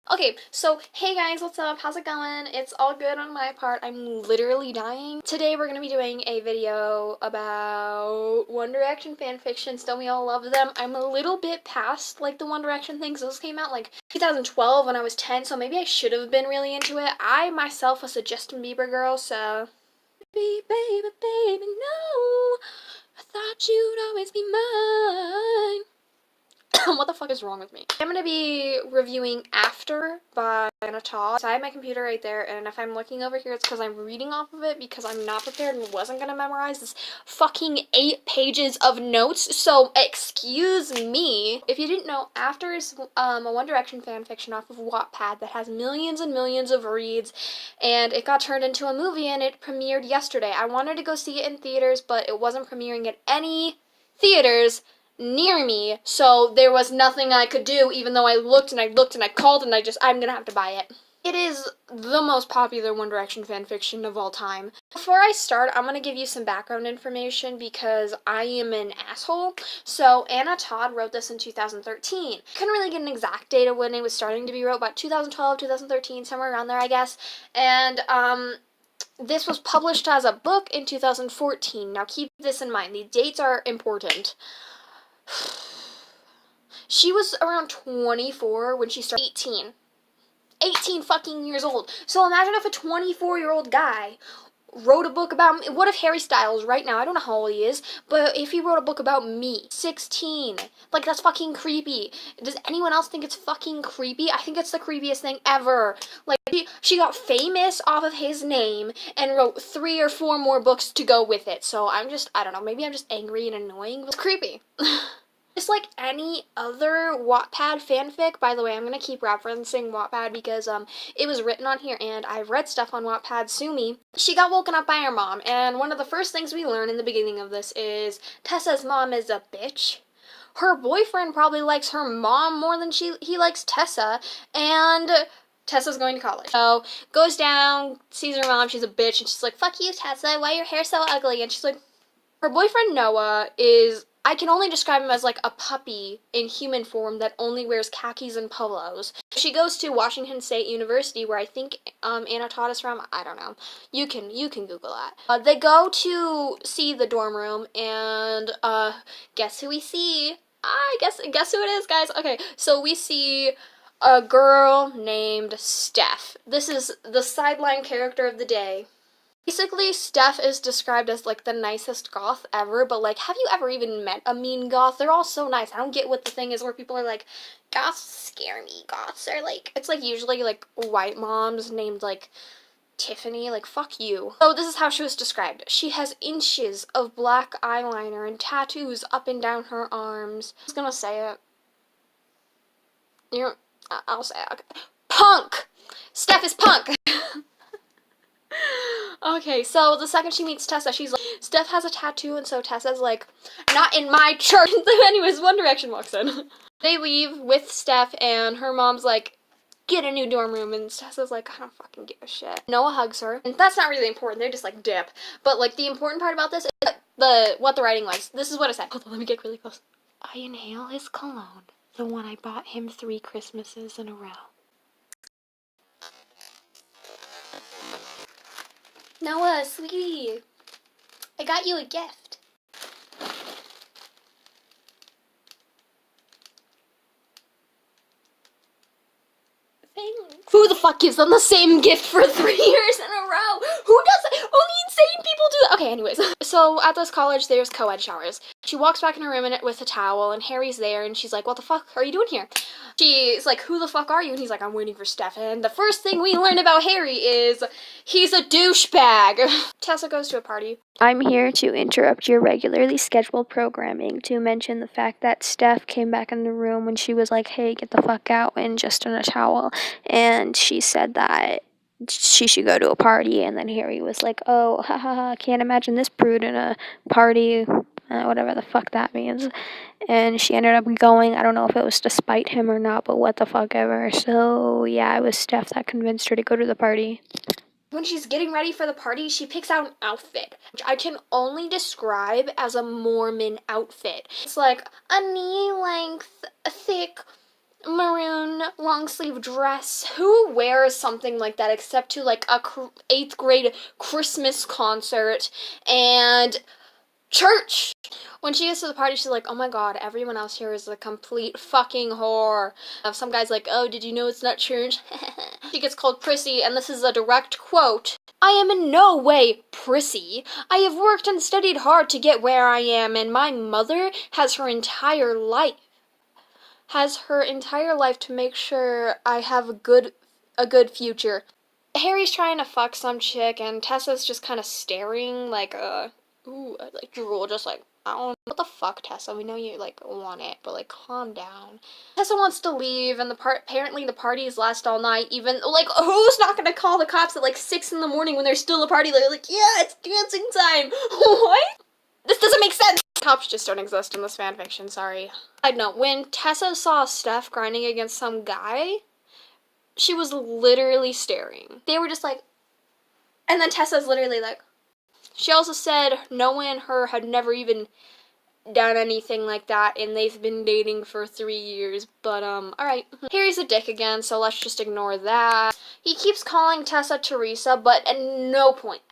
Okay, so hey guys, what's up? How's it going? It's all good on my part. I'm literally dying. Today we're going to be doing a video about One Direction fanfictions. Don't we all love them? I'm a little bit past like the One Direction things. Those came out like 2012 when I was 10, so maybe I should have been really into it. I myself was a Justin Bieber girl, so baby, baby, baby, no. I thought you'd always be mine. What the fuck is wrong with me? I'm gonna be reviewing After by Anna Todd. I have my computer right there, and if I'm looking over here, it's because I'm reading off of it because I'm not prepared and wasn't gonna memorize this fucking 8 pages of notes, so excuse me. If you didn't know, After is a One Direction fanfiction off of Wattpad that has millions and millions of reads, and it got turned into a movie and it premiered yesterday. I wanted to go see it in theaters, but it wasn't premiering at any theaters near me, so there was nothing I could do, even though I looked and I looked and I called and I'm gonna have to buy it. It is the most popular One Direction fanfiction of all time. Before I start, I'm gonna give you some background information because I am an asshole. So Anna Todd wrote this in 2013. Couldn't really get an exact date of when it was starting to be wrote, about 2012, 2013, somewhere around there, I guess. And this was published as a book in 2014. Now keep this in mind. The dates are important. She was around 24 when she started. 18 fucking years old. So imagine if a 24-year-old guy wrote a book about, what if Harry Styles right now, I don't know how old he is, but if he wrote a book about me, 16, like that's fucking creepy. Does anyone else think it's fucking creepy? I think it's the creepiest thing ever. Like, she got famous off of his name and wrote 3 or 4 more books to go with it. So I don't know, maybe I'm just angry and annoying, but it's creepy. Just like any other Wattpad fanfic, by the way, I'm going to keep referencing Wattpad because it was written on here and I've read stuff on Wattpad. Sue me. She got woken up by her mom, and one of the first things we learn in the beginning of this is Tessa's mom is a bitch. Her boyfriend probably likes her mom more than he likes Tessa, and Tessa's going to college. So, goes down, sees her mom, she's a bitch, and she's like, fuck you, Tessa, why your hair so ugly? And she's like, her boyfriend Noah is, I can only describe him as like a puppy in human form that only wears khakis and polos. She goes to Washington State University, where I think Anna Todd is from. I don't know. You can Google that. They go to see the dorm room, and guess who we see? Guess who it is, guys. Okay, so we see a girl named Steph. This is the sideline character of the day. Basically, Steph is described as, like, the nicest goth ever, but, like, have you ever even met a mean goth? They're all so nice. I don't get what the thing is where people are like, goths scare me. Goths are, like, it's, like, usually, like, white moms named, like, Tiffany. Like, fuck you. So this is how she was described. She has inches of black eyeliner and tattoos up and down her arms. I was gonna say it. I'll say it. Okay. Punk! Steph is punk! Okay, so the second she meets Tessa, she's like, Steph has a tattoo, and so Tessa's like, not in my church. Anyways, One Direction walks in. They leave with Steph, and her mom's like, get a new dorm room, and Tessa's like, I don't fucking give a shit. Noah hugs her, and that's not really important, they're just like, dip. But, like, the important part about this is what the writing was. This is what it said. Hold on, let me get really close. I inhale his cologne, the one I bought him 3 Christmases in a row. Noah, sweetie, I got you a gift. Thanks. Who the fuck gives them the same gift for 3 years in a row? Who does that? Only insane people do that. Okay, anyways. So at this college, there's co-ed showers. She walks back in her room with a towel, and Harry's there, and she's like, what the fuck are you doing here? She's like, who the fuck are you? And he's like, I'm waiting for Steph. And the first thing we learn about Harry is he's a douchebag. Tessa goes to a party. I'm here to interrupt your regularly scheduled programming to mention the fact that Steph came back in the room when she was like, hey, get the fuck out, and just in a towel. And she said that she should go to a party, and then Harry was like, oh, ha ha ha, can't imagine this prude in a party, whatever the fuck that means. And she ended up going. I don't know if it was to spite him or not, but what the fuck ever. So yeah, it was Steph that convinced her to go to the party. When she's getting ready for the party, she picks out an outfit, which I can only describe as a Mormon outfit. It's like a knee-length, thick maroon long sleeve dress. Who wears something like that except to like a 8th grade Christmas concert and church? When she gets to the party, she's like, oh my god, everyone else here is a complete fucking whore. Some guy's like, oh, did you know it's not church? She gets called prissy, and this is a direct quote. I am in no way prissy. I have worked and studied hard to get where I am, and my mother has her entire life to make sure I have a good future. Harry's trying to fuck some chick, and Tessa's just kind of staring like, ooh, like drool, just like, I don't know. What the fuck, Tessa? We know you, like, want it, but, like, calm down. Tessa wants to leave, and apparently the parties last all night, even, like, who's not gonna call the cops at, like, 6 in the morning when there's still a party? They're like, yeah, it's dancing time. What? This doesn't make sense. Cops just don't exist in this fanfiction, sorry. Side note, when Tessa saw Steph grinding against some guy, she was literally staring. They were just like, and then Tessa's literally like, she also said no one and her had never even done anything like that, and they've been dating for 3 years, but, alright. Harry's a dick again, so let's just ignore that. He keeps calling Tessa Teresa, but at no point,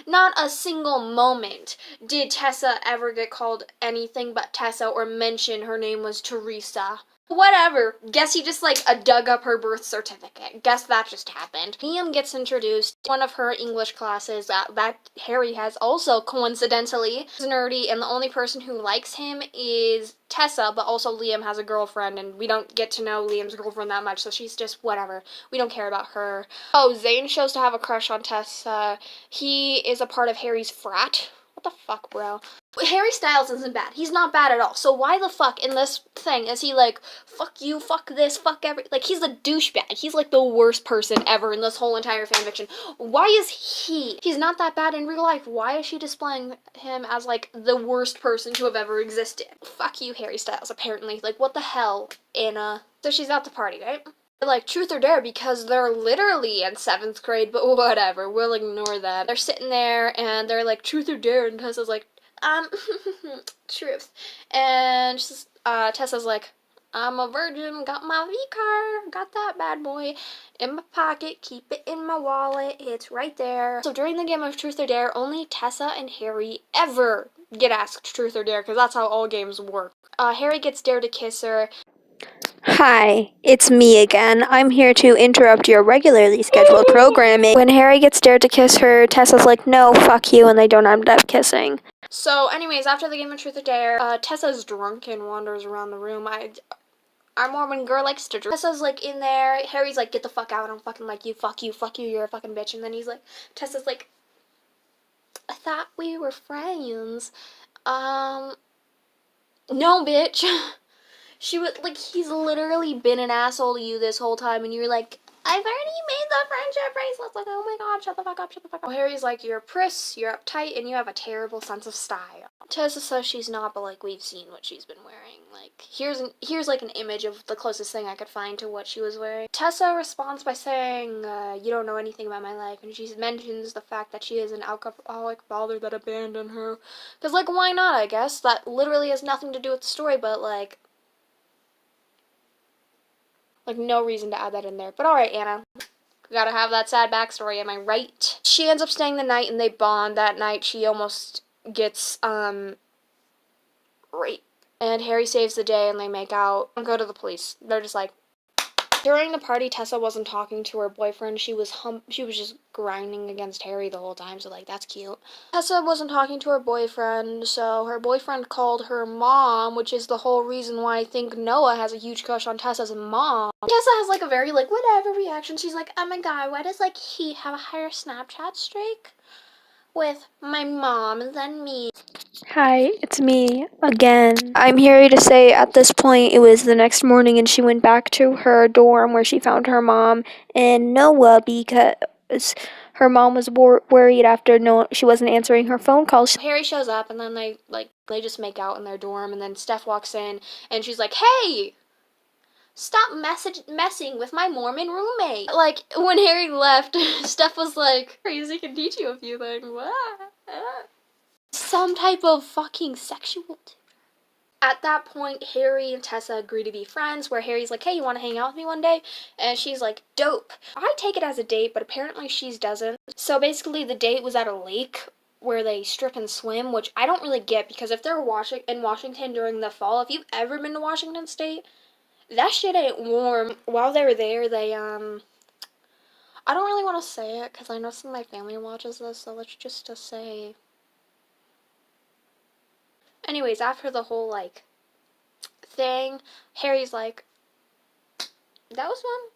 not a single moment did Tessa ever get called anything but Tessa or mention her name was Teresa. Whatever. Guess he just, like, dug up her birth certificate. Guess that just happened. Liam gets introduced to one of her English classes that Harry has also, coincidentally. He's nerdy, and the only person who likes him is Tessa, but also Liam has a girlfriend, and we don't get to know Liam's girlfriend that much, so she's just whatever. We don't care about her. Oh, Zane shows to have a crush on Tessa. He is a part of Harry's frat. What the fuck, bro? Harry Styles isn't bad. He's not bad at all. So why the fuck in this thing is he like, fuck you, fuck this, fuck every... Like, he's a douchebag. He's like the worst person ever in this whole entire fanfiction. Why is he? He's not that bad in real life. Why is she displaying him as like the worst person to have ever existed? Fuck you, Harry Styles, apparently. Like, what the hell, Anna? So she's at the party, right? Like, truth or dare, because they're literally in 7th grade, but whatever, we'll ignore that. They're sitting there, and they're like, truth or dare, and Tessa's like, truth. And Tessa's like, I'm a virgin, got my V-car, got that bad boy in my pocket, keep it in my wallet, it's right there. So during the game of truth or dare, only Tessa and Harry ever get asked truth or dare, because that's how all games work. Harry gets dared to kiss her. Hi, it's me again. I'm here to interrupt your regularly scheduled programming. When Harry gets dared to kiss her, Tessa's like, no, fuck you, and they don't end up kissing. So anyways, after the game of Truth or Dare, Tessa's drunk and wanders around the room. Our Mormon girl likes to drink. Tessa's like in there, Harry's like, get the fuck out, I don't fucking like you, fuck you, you're a fucking bitch. And then he's like, Tessa's like, I thought we were friends. No, bitch. She was, like, he's literally been an asshole to you this whole time, and you're like, I've already made the friendship bracelets. Like, oh my god, shut the fuck up, shut the fuck up. Well, Harry's like, you're a priss, you're uptight, and you have a terrible sense of style. Tessa says she's not, but, like, we've seen what she's been wearing. Like, here's like, an image of the closest thing I could find to what she was wearing. Tessa responds by saying, you don't know anything about my life, and she mentions the fact that she has an alcoholic father that abandoned her. Because, like, why not, I guess? That literally has nothing to do with the story, but, like, no reason to add that in there. But alright, Anna. Gotta have that sad backstory, am I right? She ends up staying the night, and they bond. That night, she almost gets, raped. And Harry saves the day, and they make out and go to the police. They're just like... During the party, Tessa wasn't talking to her boyfriend. She was just grinding against Harry the whole time, so, like, that's cute. Tessa wasn't talking to her boyfriend, so her boyfriend called her mom, which is the whole reason why I think Noah has a huge crush on Tessa's mom. Tessa has, like, a very, like, whatever reaction. She's like, oh my god, why does, like, he have a higher Snapchat streak with my mom than me? Hi, it's me again. I'm here to say at this point it was the next morning and she went back to her dorm where she found her mom and Noah because her mom was worried after she wasn't answering her phone calls. Harry shows up and then they just make out in their dorm, and then Steph walks in and she's like, hey! Stop messing with my Mormon roommate. Like, when Harry left, Steph was like, crazy can teach you a few things. What? Some type of fucking sexual At that point, Harry and Tessa agree to be friends, where Harry's like, hey, you want to hang out with me one day? And she's like, dope. I take it as a date, but apparently she doesn't. So basically, the date was at a lake where they strip and swim, which I don't really get, because if they're in Washington during the fall, if you've ever been to Washington State, that shit ain't warm. While they were there, they, I don't really want to say it, because I know some of my family watches this, so let's just say. Anyways, after the whole, like, thing, Harry's like, that was fun.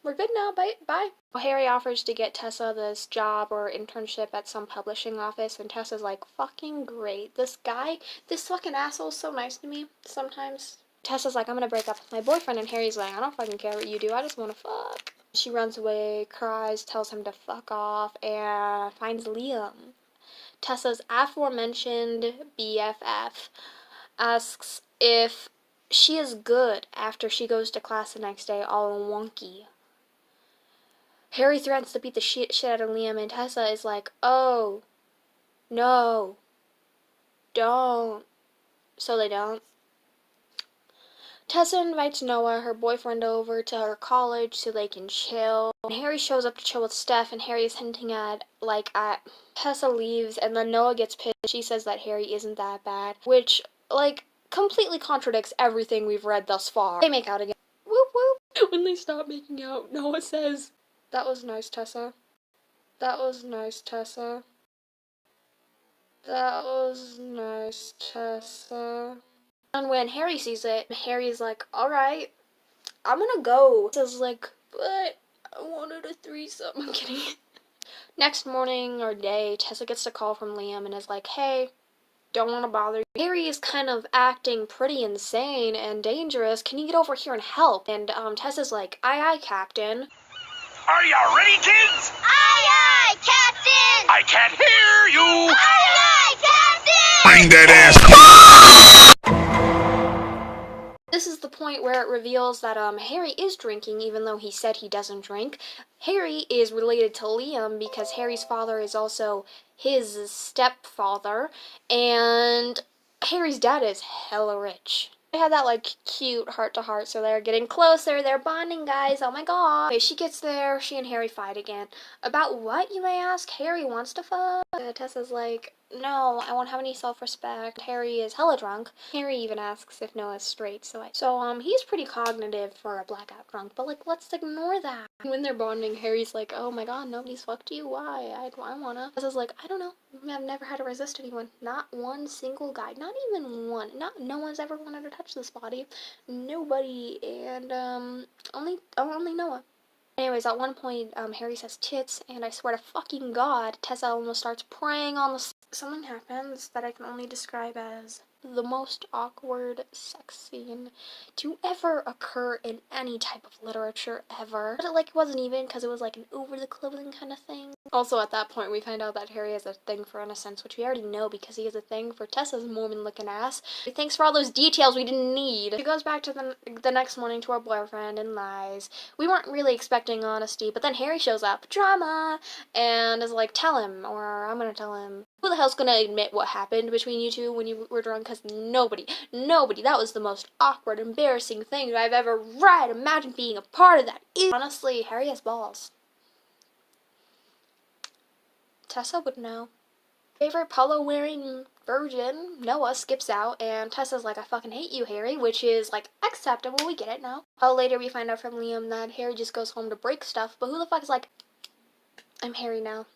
We're good now. Bye. Bye. Well, Harry offers to get Tessa this job or internship at some publishing office, and Tessa's like, fucking great. This guy, this fucking asshole's so nice to me sometimes. Tessa's like, I'm gonna break up with my boyfriend, and Harry's like, I don't fucking care what you do. I just wanna fuck. She runs away, cries, tells him to fuck off, and finds Liam. Tessa's aforementioned BFF asks if she is good after she goes to class the next day all wonky. Harry threatens to beat the shit out of Liam, and Tessa is like, oh, no, don't. So they don't. Tessa invites Noah, her boyfriend, over to her college so they can chill. And Harry shows up to chill with Steph, and Harry is hinting at, Tessa leaves, and then Noah gets pissed. She says that Harry isn't that bad, which, completely contradicts everything we've read thus far. They make out again. Whoop whoop. When they stop making out, Noah says, that was nice, Tessa. That was nice, Tessa. That was nice, Tessa. And when Harry sees it, Harry's like, alright, I'm gonna go. Tessa's like, but I wanted a threesome. I'm kidding. Next morning or day, Tessa gets a call from Liam and is like, hey, don't want to bother you. Harry is kind of acting pretty insane and dangerous. Can you get over here and help? And Tessa's like, aye aye, Captain. Are you ready, kids? Aye, aye, Captain! I can't hear you! Aye, aye, Captain! Bring that ass! This is the point where it reveals that Harry is drinking, even though he said he doesn't drink. Harry is related to Liam because Harry's father is also his stepfather, and Harry's dad is hella rich. They had that, cute heart-to-heart, so they're getting closer, they're bonding, guys, oh my god. Okay, she gets there, she and Harry fight again. About what, you may ask? Harry wants to fuck? Tessa's like, no, I won't have any self-respect. Harry is hella drunk. Harry even asks if Noah's straight, so he's pretty cognitive for a blackout drunk, but, let's ignore that. When they're bonding, Harry's like, oh my god, nobody's fucked you, why? I wanna. Tessa's like, I don't know, I've never had to resist anyone. Not one single guy, not even one. No one's ever wanted to touch this body. Nobody, and, only Noah. Anyways, at one point, Harry says tits, and I swear to fucking god, Tessa almost starts praying on the... Something happens that I can only describe as the most awkward sex scene to ever occur in any type of literature ever. But it wasn't even, because it was an over-the-clothing kind of thing. Also, at that point, we find out that Harry has a thing for innocence, which we already know because he has a thing for Tessa's Mormon-looking ass. Thanks for all those details we didn't need. She goes back to the next morning to her boyfriend and lies. We weren't really expecting honesty, but then Harry shows up, drama, and is like, tell him, or I'm gonna tell him. Who the hell's gonna admit what happened between you two when you were drunk? Because nobody. That was the most awkward, embarrassing thing I've ever read. Imagine being a part of that. Honestly, Harry has balls. Tessa would know. Favorite polo-wearing virgin, Noah, skips out, and Tessa's like, I fucking hate you, Harry, which is, acceptable, we get it now. Later we find out from Liam that Harry just goes home to break stuff, but who the fuck is like, I'm Harry now.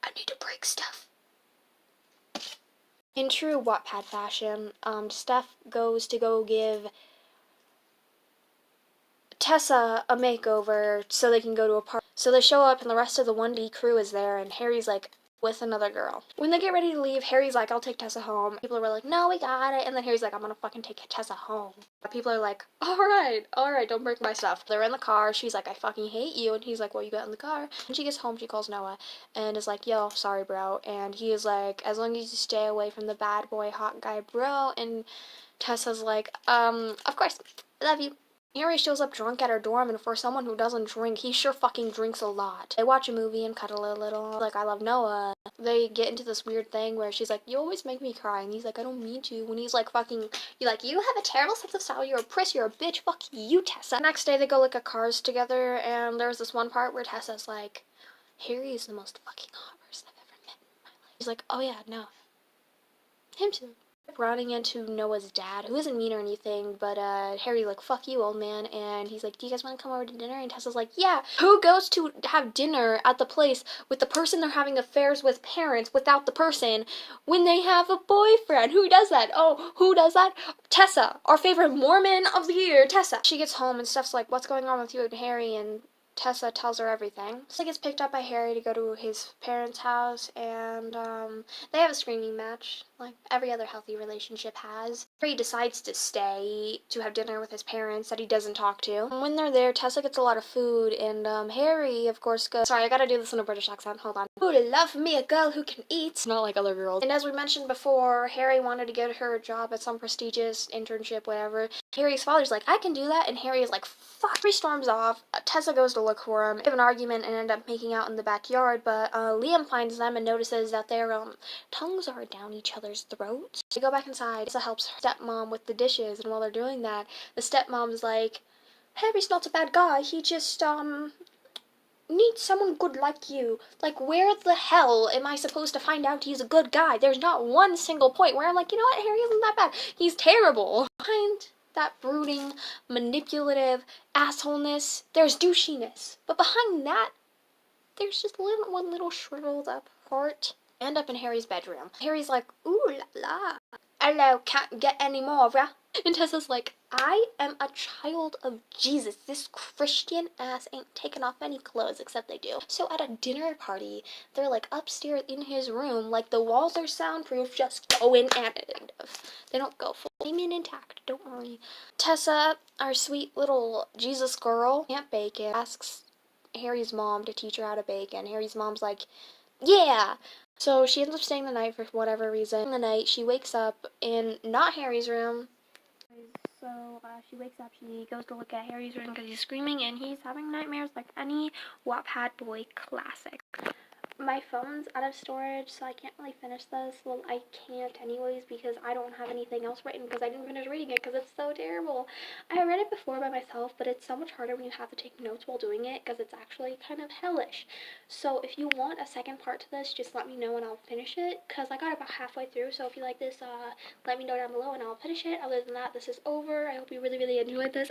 I need to break stuff. In true Wattpad fashion, Steph goes to go give Tessa a makeover so they can go to a party. So they show up and the rest of the 1D crew is there, and Harry's with another girl. When they get ready to leave, Harry's like, I'll take Tessa home. People are like, no, we got it. And then Harry's like, I'm gonna fucking take Tessa home. People are like, alright, don't break my stuff. They're in the car. She's like, I fucking hate you. And he's like, well, you got in the car. When she gets home, she calls Noah and is like, yo, sorry, bro. And he is like, as long as you stay away from the bad boy, hot guy, bro. And Tessa's like, of course, I love you. Harry shows up drunk at her dorm, and for someone who doesn't drink, he sure fucking drinks a lot. They watch a movie and cuddle a little. Like, I love Noah. They get into this weird thing where she's like, you always make me cry. And he's like, I don't mean to. When he's like, fucking, you're like, you have a terrible sense of style. You're a priss. You're a bitch. Fuck you, Tessa. The next day, they go look at cars together, and there's this one part where Tessa's like, Harry is the most fucking hot person I've ever met in my life. He's like, oh yeah, no. Him too. Running into Noah's dad, who isn't mean or anything, but Harry's like, fuck you, old man, and he's like, do you guys want to come over to dinner? And Tessa's like, yeah. Who goes to have dinner at the place with the person they're having affairs with parents without the person when they have a boyfriend? Who does that? Oh, who does that? Tessa, our favorite Mormon of the year, Tessa. She gets home and stuff's like, what's going on with you and Harry? And Tessa tells her everything. She gets picked up by Harry to go to his parents' house, and they have a screaming match, like every other healthy relationship has. Harry decides to stay to have dinner with his parents that he doesn't talk to. When they're there, Tessa gets a lot of food, and Harry, of course, goes, sorry, I gotta do this in a British accent, hold on. Would love me a girl who can eat, not like other girls. And as we mentioned before, Harry wanted to get her a job at some prestigious internship, whatever. Harry's father's like, I can do that, and Harry is like, fuck. Harry storms off. Tessa goes to look for him. They have an argument and end up making out in the backyard, but Liam finds them and notices that their tongues are down each other's throats. They go back inside. Tessa helps her stepmom with the dishes, and while they're doing that, the stepmom's like, Harry's not a bad guy, he just, needs someone good like you. Like, where the hell am I supposed to find out he's a good guy? There's not one single point where I'm like, you know what, Harry isn't that bad. He's terrible. Behind that brooding, manipulative assholeness, there's douchiness. But behind that, there's just one little shriveled up heart. End up in Harry's bedroom. Harry's like, ooh la la. Hello, can't get any more, yeah? And Tessa's like, I am a child of Jesus. This Christian ass ain't taking off any clothes, except they do. So at a dinner party, they're like upstairs in his room, like the walls are soundproof, just go in and they don't go full. Remain intact, don't worry. Tessa, our sweet little Jesus girl, can't bake it, asks Harry's mom to teach her how to bake, and Harry's mom's like, yeah! So she ends up staying the night for whatever reason. In the night, she wakes up in not Harry's room. So she wakes up, she goes to look at Harry's room because he's screaming and he's having nightmares like any Wattpad boy classic. My phone's out of storage, so I can't really finish this. Well, I can't anyways because I don't have anything else written because I didn't finish reading it because it's so terrible. I read it before by myself, but it's so much harder when you have to take notes while doing it because it's actually kind of hellish. So if you want a second part to this, just let me know and I'll finish it because I got about halfway through. So if you like this, let me know down below and I'll finish it. Other than that, this is over. I hope you really, really enjoyed this.